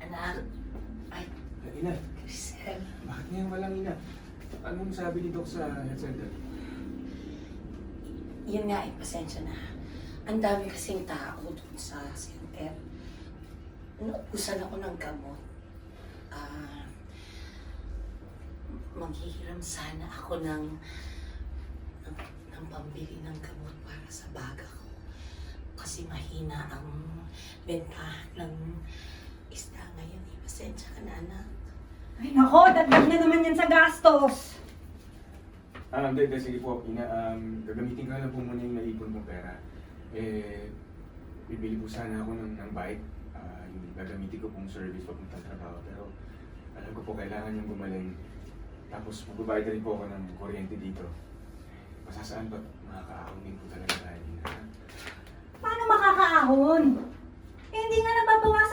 Anak. Ay, Ina, Crisel. bakit ngayon walang ina? Anong sabi ni Doc sa health center? Yun nga, pasensya na. Ang dami kasing tao doon sa center. Naubusan ako ng gamot. Maghihiram sana ako ng pambili ng gamot para sa baga ko. Kasi mahina ang bentahan ng isda ngayon. Pasensya ka na, anak. Ay nako, dagdag na naman yan sa gastos. Hindi, sige po, ina, gagamitin ko lang po muna yung naipon kong pera. Bibili po sana ako ng bike. Yung gagamitin ko pong service papuntang trabaho. Pero alam ko po, kailangan yung gumaling. Tapos magbabayad rin po ako ng kuryente dito. Masasaan ba't makakaahon din po talaga tayo, ina? Paano makakaahon? Eh, hindi nga nababawasan